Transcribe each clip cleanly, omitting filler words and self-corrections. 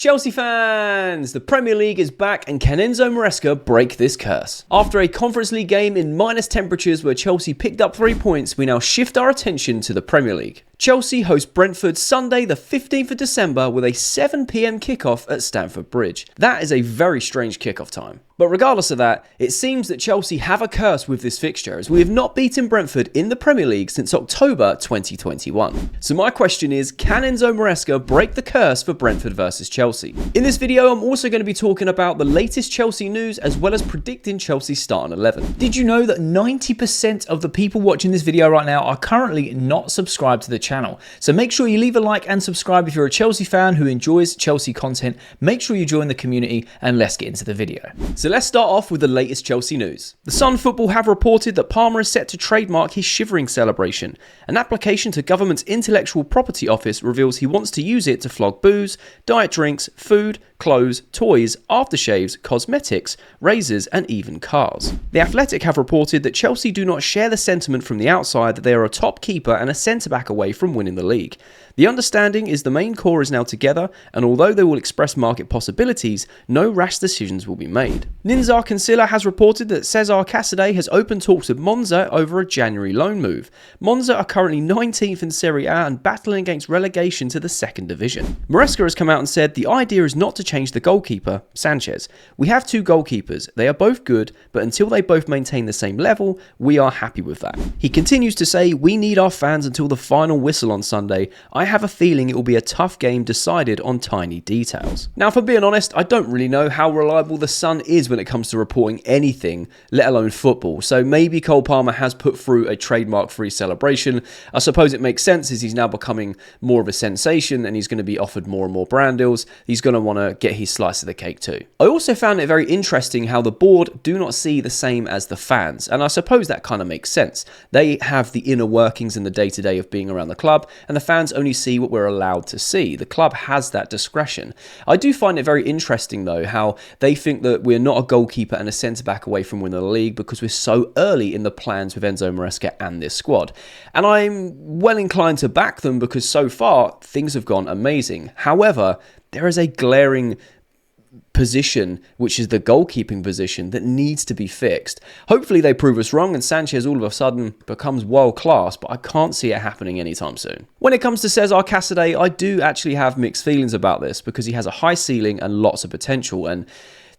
Chelsea fans! The Premier League is back, and can Enzo Maresca break this curse? After a Conference League game in minus temperatures where Chelsea picked up 3 points, we now shift our attention to the Premier League. Chelsea host Brentford Sunday the 15th of December with a 7 PM kickoff at Stamford Bridge. That is a very strange kickoff time. But regardless of that, it seems that Chelsea have a curse with this fixture, as we have not beaten Brentford in the Premier League since October 2021. So my question is, can Enzo Maresca break the curse for Brentford versus Chelsea? In this video, I'm also going to be talking about the latest Chelsea news, as well as predicting Chelsea's starting 11. Did you know that 90% of the people watching this video right now are currently not subscribed to the channel? So make sure you leave a like and subscribe if you're a Chelsea fan who enjoys Chelsea content. Make sure you join the community, and let's get into the video. So let's start off with the latest Chelsea news. The Sun Football have reported that Palmer is set to trademark his shivering celebration. An application to government's Intellectual Property Office reveals he wants to use it to flog booze, diet drinks, food, clothes, toys, aftershaves, cosmetics, razors, and even cars. The Athletic have reported that Chelsea do not share the sentiment from the outside that they are a top keeper and a centre-back away from winning the league. The understanding is the main core is now together, and although they will express market possibilities, no rash decisions will be made. Ninzar Kinsella has reported that Cesar Casadei has opened talks with Monza over a January loan move. Monza are currently 19th in Serie A and battling against relegation to the second division. Maresca has come out and said the idea is not to change the goalkeeper, Sanchez. We have two goalkeepers, they are both good, but until they both maintain the same level, we are happy with that. He continues to say, we need our fans until the final whistle on Sunday. I have a feeling it will be a tough game decided on tiny details. Now, if I'm being honest, I don't really know how reliable the Sun is when it comes to reporting anything, let alone football. So maybe Cole Palmer has put through a trademark-free celebration. I suppose it makes sense as he's now becoming more of a sensation and he's going to be offered more and more brand deals. He's going to want to get his slice of the cake too. I also found it very interesting how the board do not see the same as the fans, and I suppose that kind of makes sense. They have the inner workings in the day-to-day of being around the club, and the fans only see what we're allowed to see. The club has that discretion. I do find it very interesting though how they think that we're not a goalkeeper and a centre-back away from winning the league because we're so early in the plans with Enzo Maresca and this squad. And I'm well inclined to back them because so far things have gone amazing. However, there is a glaring position, which is the goalkeeping position, that needs to be fixed. Hopefully they prove us wrong and Sanchez all of a sudden becomes world class, but I can't see it happening anytime soon. When it comes to Cesar Casadei, I do actually have mixed feelings about this because he has a high ceiling and lots of potential, and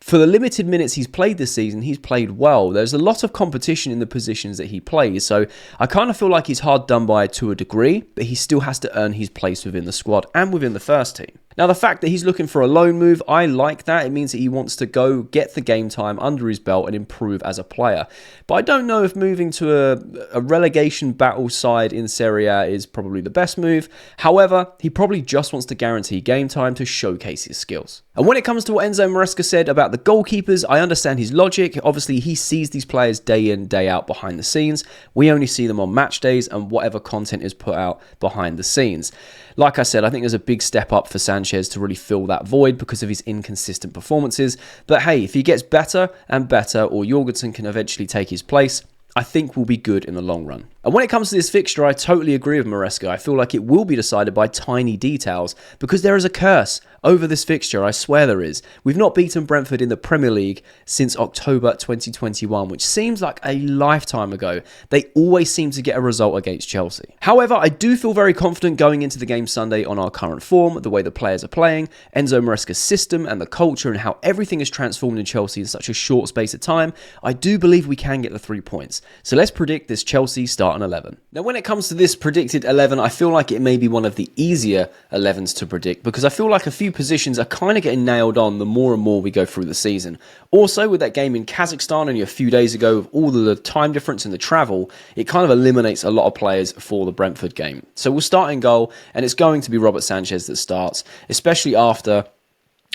for the limited minutes he's played this season, he's played well. There's a lot of competition in the positions that he plays, so I kind of feel like he's hard done by to a degree, but he still has to earn his place within the squad and within the first team. Now, the fact that he's looking for a loan move, I like that. It means that he wants to go get the game time under his belt and improve as a player. But I don't know if moving to a relegation battle side in Serie A is probably the best move. However, he probably just wants to guarantee game time to showcase his skills. And when it comes to what Enzo Maresca said about the goalkeepers, I understand his logic. Obviously, he sees these players day in, day out behind the scenes. We only see them on match days and whatever content is put out behind the scenes. Like I said, I think there's a big step up for Sanchez to really fill that void because of his inconsistent performances. But hey, if he gets better and better, or Jorgensen can eventually take his place, I think we'll be good in the long run. And when it comes to this fixture, I totally agree with Maresca. I feel like it will be decided by tiny details because there is a curse over this fixture. I swear there is. We've not beaten Brentford in the Premier League since October 2021, which seems like a lifetime ago. They always seem to get a result against Chelsea. However, I do feel very confident going into the game Sunday on our current form, the way the players are playing, Enzo Maresca's system and the culture and how everything is transformed in Chelsea in such a short space of time. I do believe we can get the 3 points. So let's predict this Chelsea starting 11. Now, when it comes to this predicted 11, I feel like it may be one of the easier 11s to predict because I feel like a few positions are kind of getting nailed on the more and more we go through the season. Also, with that game in Kazakhstan only a few days ago, with all the time difference and the travel, it kind of eliminates a lot of players for the Brentford game. So we'll start in goal, and it's going to be Robert Sanchez that starts, especially after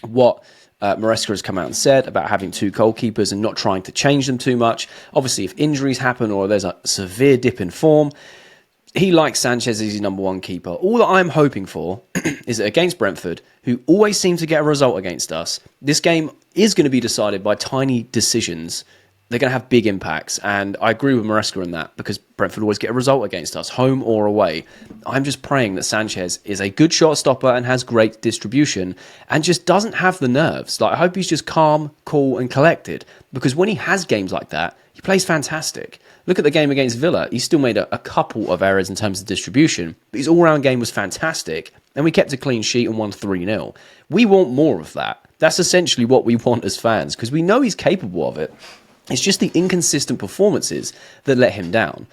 what Maresca has come out and said about having two goalkeepers and not trying to change them too much. Obviously, if injuries happen or there's a severe dip in form, he likes Sanchez as his number one keeper. All that I'm hoping for is that against Brentford, who always seem to get a result against us, this game is going to be decided by tiny decisions they're going to have big impacts. And I agree with Maresca in that, because Brentford always get a result against us, home or away. I'm just praying that Sanchez is a good shot stopper and has great distribution and just doesn't have the nerves. Like, I hope he's just calm, cool and collected, because when he has games like that, he plays fantastic. Look at the game against Villa. He still made a couple of errors in terms of distribution, but his all-round game was fantastic, and we kept a clean sheet and won 3-0. We want more of that. That's essentially what we want as fans, because we know he's capable of it. It's just the inconsistent performances that let him down.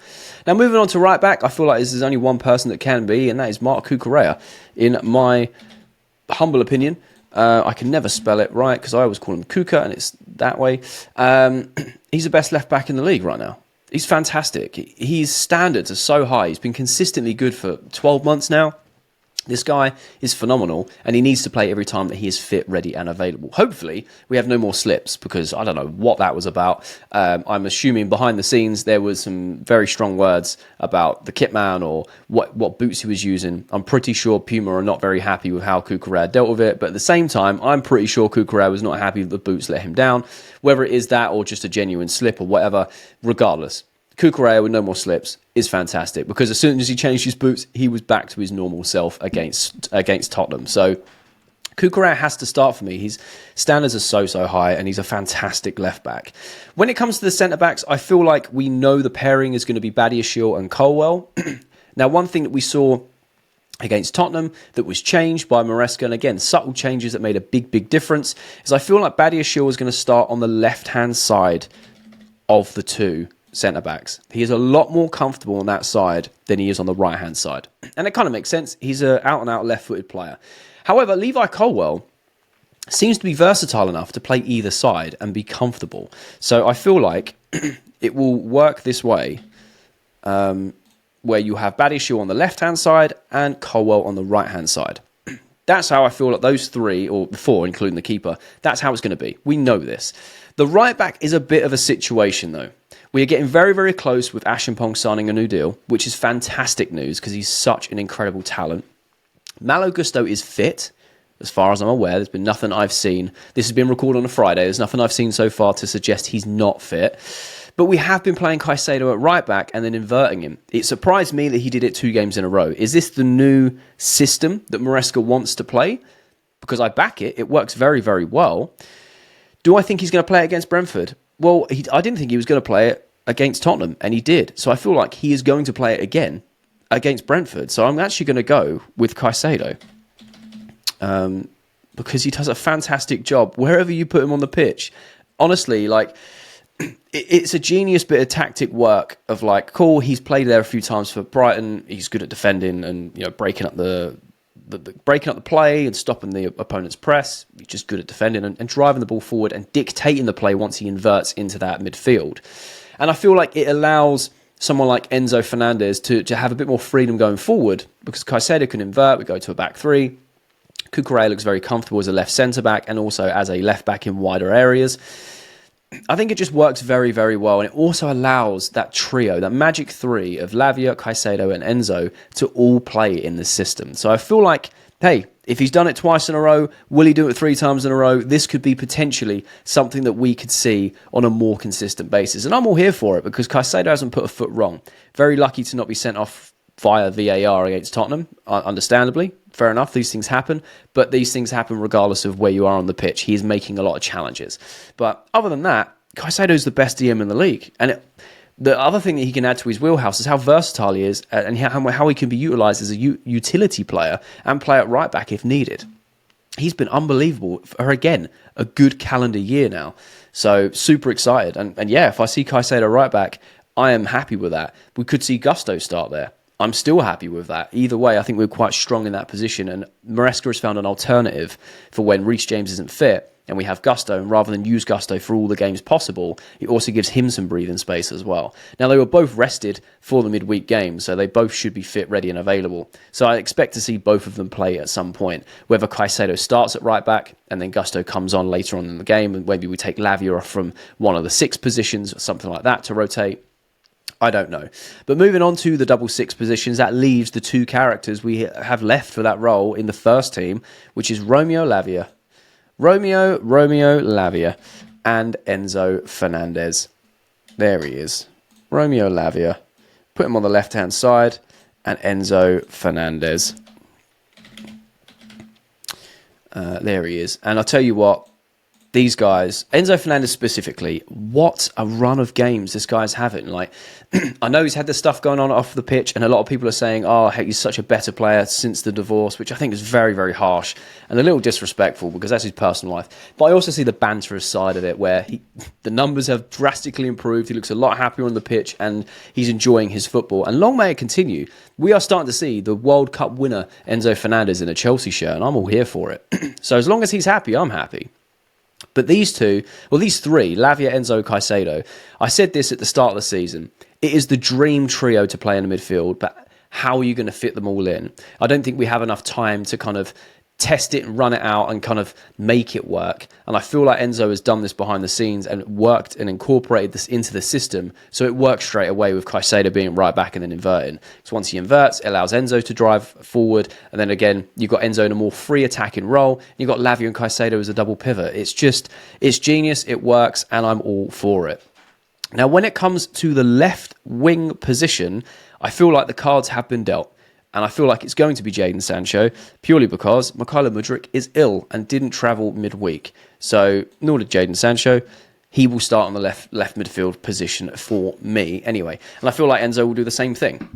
Now, moving on to right back, I feel like there's only one person that can be, and that is Marc Cucurella. In my humble opinion, I can never spell it right because I always call him Kuka, and it's that way. He's the best left back in the league right now. He's fantastic. His standards are so high. He's been consistently good for 12 months now. This guy is phenomenal, and he needs to play every time that he is fit, ready, and available. Hopefully, we have no more slips, because I don't know what that was about. I'm assuming behind the scenes there was some very strong words about the kit man or what boots he was using. I'm pretty sure Puma are not very happy with how Cucurella dealt with it, but at the same time, I'm pretty sure Cucurella was not happy that the boots let him down. Whether it is that or just a genuine slip or whatever, regardless, Cucurella with no more slips is fantastic, because as soon as he changed his boots, he was back to his normal self against Tottenham. So Cucurella has to start for me. His standards are so high, and he's a fantastic left back. When it comes to the centre backs, I feel like we know the pairing is going to be Badiashile and Colwell. Now, one thing that we saw against Tottenham that was changed by Maresca, and again, subtle changes that made a big difference, is I feel like Badiashile is going to start on the left-hand side of the two centre-backs. He is a lot more comfortable on that side than he is on the right-hand side. And it kind of makes sense. He's an out-and-out left-footed player. However, Levi Colwell seems to be versatile enough to play either side and be comfortable. So I feel like it will work this way, where you have Badiashile on the left-hand side and Colwell on the right-hand side. That's how I feel like those three, or four, including the keeper, that's how it's going to be. We know this. The right-back is a bit of a situation, though. We are getting very close with Ashimpong signing a new deal, which is fantastic news because he's such an incredible talent. Malo Gusto is fit, as far as I'm aware. There's been nothing I've seen. This has been recorded on a Friday. There's nothing I've seen so far to suggest he's not fit. But we have been playing Caicedo at right back and then inverting him. It surprised me that he did it 2 games in a row. Is this the new system that Maresca wants to play? Because I back it. It works very well. Do I think he's going to play it against Brentford? Well, I didn't think he was going to play it against Tottenham, and he did. So I feel like he is going to play it again against Brentford. So I'm actually going to go with Caicedo, because he does a fantastic job wherever you put him on the pitch. Honestly, like, it's a genius bit of tactic work of like, cool, he's played there a few times for Brighton. He's good at defending and, you know, breaking up the play and stopping the opponent's press. He's just good at defending and driving the ball forward and dictating the play once he inverts into that midfield. And I feel like it allows someone like Enzo Fernandez to have a bit more freedom going forward, because Caicedo can invert, we go to a back three. Cucurella looks very comfortable as a left centre-back and also as a left-back in wider areas. I think it just works very well, and it also allows that trio, that magic three of Lavia, Caicedo and Enzo to all play in the system. So I feel like, hey, if he's done it twice in a row, will he do it 3 times in a row? This could be potentially something that we could see on a more consistent basis. And I'm all here for it, because Caicedo hasn't put a foot wrong. Very lucky to not be sent off via VAR against Tottenham, understandably. Fair enough, these things happen, but these things happen regardless of where you are on the pitch. He is making a lot of challenges. But other than that, Caicedo is the best DM in the league. And the other thing that he can add to his wheelhouse is how versatile he is, and how he can be utilised as a utility player and play at right back if needed. He's been unbelievable for, again, a good calendar year now. So super excited. And yeah, if I see Caicedo right back, I am happy with that. We could see Gusto start there. I'm still happy with that. Either way, I think we're quite strong in that position, and Maresca has found an alternative for when Reece James isn't fit and we have Gusto, and rather than use Gusto for all the games possible, it also gives him some breathing space as well. Now, they were both rested for the midweek game, so they both should be fit, ready and available. So I expect to see both of them play at some point, whether Caicedo starts at right back and then Gusto comes on later on in the game, and maybe we take Lavia off from one of the 6 positions or something like that to rotate. I don't know. But moving on to the double 6 positions, that leaves the 2 characters we have left for that role in the first team, which is Romeo Lavia, and Enzo Fernandez. There he is. Romeo Lavia. Put him on the left-hand side. And Enzo Fernandez. There he is. And I'll tell you what. These guys, Enzo Fernandez specifically, what a run of games this guy's having. Like, I know he's had this stuff going on off the pitch, and a lot of people are saying, oh, hey, he's such a better player since the divorce, which I think is very, very harsh and a little disrespectful because that's his personal life. But I also see the banterous side of it where the numbers have drastically improved. He looks a lot happier on the pitch and he's enjoying his football. And long may it continue. We are starting to see the World Cup winner, Enzo Fernandez, in a Chelsea shirt, and I'm all here for it. So as long as he's happy, I'm happy. But these three, Lavia, Enzo, Caicedo, I said this at the start of the season, it is the dream trio to play in the midfield, but how are you going to fit them all in? I don't think we have enough time to kind of test it and run it out and kind of make it work. And I feel like Enzo has done this behind the scenes and worked and incorporated this into the system. So it works straight away with Caicedo being right back and then inverting. So once he inverts, it allows Enzo to drive forward. And then again, you've got Enzo in a more free attacking role. You've got Lavia and Caicedo as a double pivot. It's genius. It works. And I'm all for it. Now, when it comes to the left wing position, I feel like the cards have been dealt. And I feel like it's going to be Jadon Sancho, purely because Mykhailo Mudryk is ill and didn't travel midweek. So, nor did Jadon Sancho. He will start on the left midfield position for me anyway. And I feel like Enzo will do the same thing.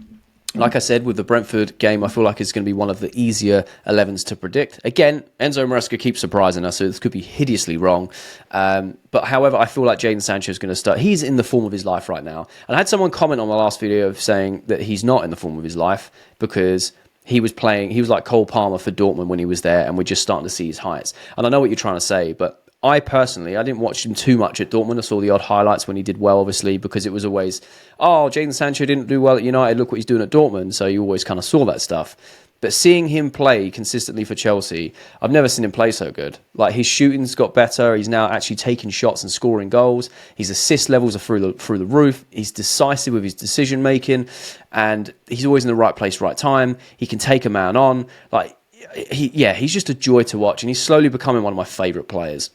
Like I said, with the Brentford game, I feel like it's going to be one of the easier 11s to predict. Again, Enzo Maresca keeps surprising us, so this could be hideously wrong. But however, I feel like Jadon Sancho is going to start. He's in the form of his life right now. And I had someone comment on my last video saying that he's not in the form of his life because he was like Cole Palmer for Dortmund when he was there, and we're just starting to see his heights. And I know what you're trying to say, but I didn't watch him too much at Dortmund. I saw the odd highlights when he did well, obviously, because it was always, oh, Jadon Sancho didn't do well at United, look what he's doing at Dortmund. So you always kind of saw that stuff. But seeing him play consistently for Chelsea, I've never seen him play so good. Like, his shooting's got better. He's now actually taking shots and scoring goals. His assist levels are through the roof. He's decisive with his decision making, and he's always in the right place, right time. He can take a man on. Like, he's just a joy to watch, and he's slowly becoming one of my favourite players.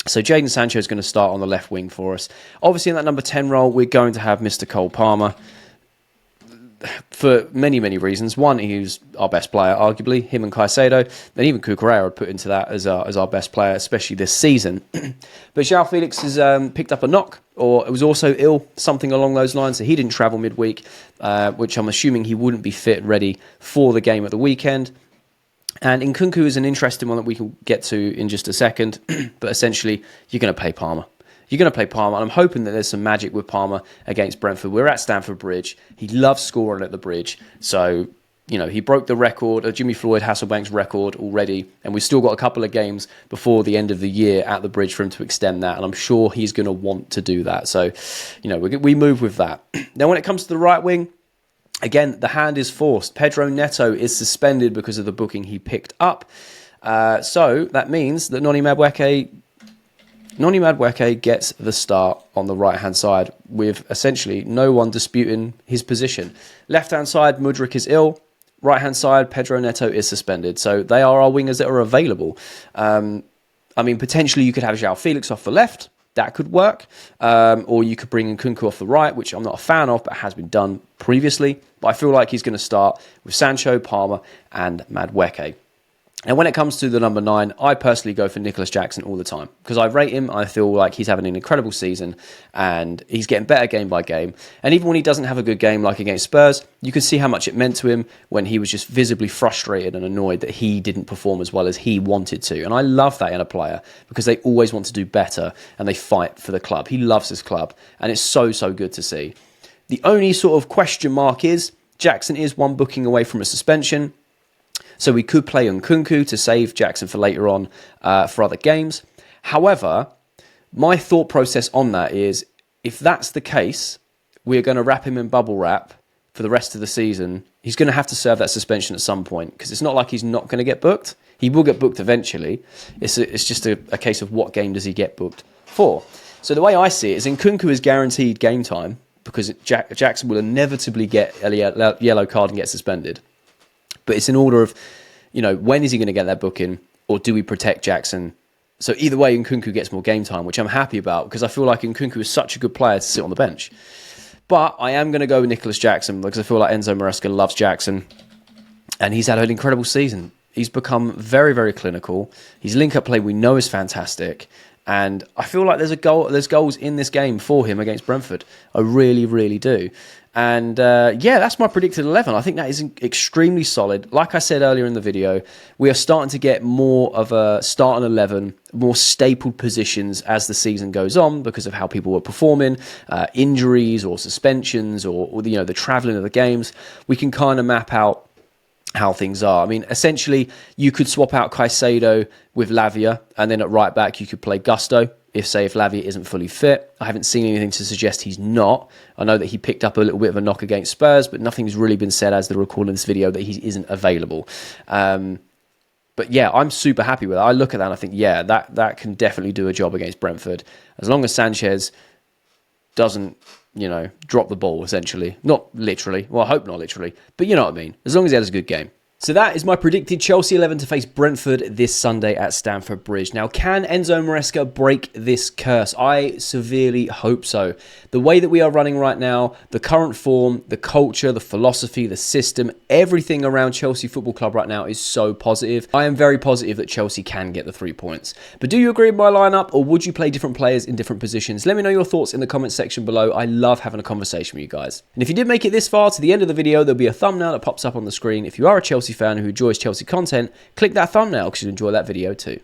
So Jadon Sancho is going to start on the left wing for us. Obviously, in that number 10 role, we're going to have Mr. Cole Palmer for many, many reasons. One, he's our best player, arguably, him and Caicedo. And even Cucurella would put into that as our best player, especially this season. But João Felix has picked up a knock, or was also ill, something along those lines. So he didn't travel midweek, which I'm assuming he wouldn't be fit and ready for the game at the weekend. And Nkunku is an interesting one that we can get to in just a second. But essentially, you're going to play Palmer. You're going to play Palmer. And I'm hoping that there's some magic with Palmer against Brentford. We're at Stamford Bridge. He loves scoring at the Bridge. So, he broke the record, Jimmy Floyd Hasselbank's record already. And we've still got a couple of games before the end of the year at the Bridge for him to extend that. And I'm sure he's going to want to do that. So, we move with that. Now, when it comes to the right wing, again, the hand is forced. Pedro Neto is suspended because of the booking he picked up. So that means that Noni Madueke gets the start on the right-hand side with essentially no one disputing his position. Left-hand side, Mudryk is ill. Right-hand side, Pedro Neto is suspended. So they are our wingers that are available. Potentially you could have João Felix off the left. That could work. Or you could bring in Nkunku off the right, which I'm not a fan of, but has been done previously. But I feel like he's going to start with Sancho, Palmer, and Madueke. And when it comes to the number 9, I personally go for Nicholas Jackson all the time because I rate him. I feel like he's having an incredible season and he's getting better game by game. And even when he doesn't have a good game like against Spurs, you can see how much it meant to him when he was just visibly frustrated and annoyed that he didn't perform as well as he wanted to. And I love that in a player because they always want to do better and they fight for the club. He loves his club and it's so, so good to see. The only sort of question mark is Jackson is one booking away from a suspension. So we could play Nkunku to save Jackson for later on for other games. However, my thought process on that is, if that's the case, we're going to wrap him in bubble wrap for the rest of the season. He's going to have to serve that suspension at some point because it's not like he's not going to get booked. He will get booked eventually. It's just a case of what game does he get booked for. So the way I see it is Nkunku is guaranteed game time because Jackson will inevitably get a yellow card and get suspended. But it's in order of, when is he going to get that booking? Or do we protect Jackson So either way, Nkunku gets more game time, which I'm happy about because I feel like Nkunku is such a good player to sit on the bench. But I am going to go with Nicholas Jackson because I feel like Enzo Maresca loves Jackson. And he's had an incredible season. He's become very, very clinical. His link-up play we know is fantastic. And I feel like there's goals in this game for him against Brentford. I really, really do. And yeah, that's my predicted 11. I think that is extremely solid. Like I said earlier in the video, we are starting to get more of a start on 11, more stapled positions as the season goes on because of how people were performing, injuries or suspensions or the travelling of the games. We can kind of map out how things are. I mean, essentially, you could swap out Caicedo with Lavia, and then at right back, you could play Gusto, if Lavia isn't fully fit. I haven't seen anything to suggest he's not. I know that he picked up a little bit of a knock against Spurs, but nothing's really been said as the recording this video that he isn't available. But yeah, I'm super happy with it. I look at that and I think, yeah, that can definitely do a job against Brentford. As long as Sanchez doesn't, drop the ball, essentially. Not literally. Well, I hope not literally. But you know what I mean. As long as he has a good game. So that is my predicted Chelsea 11 to face Brentford this Sunday at Stamford Bridge. Now, can Enzo Maresca break this curse? I severely hope so. The way that we are running right now, the current form, the culture, the philosophy, the system, everything around Chelsea Football Club right now is so positive. I am very positive that Chelsea can get the 3 points. But do you agree with my lineup, or would you play different players in different positions? Let me know your thoughts in the comment section below. I love having a conversation with you guys. And if you did make it this far to the end of the video, there'll be a thumbnail that pops up on the screen. If you are a Chelsea fan who enjoys Chelsea content, click that thumbnail because you'll enjoy that video too.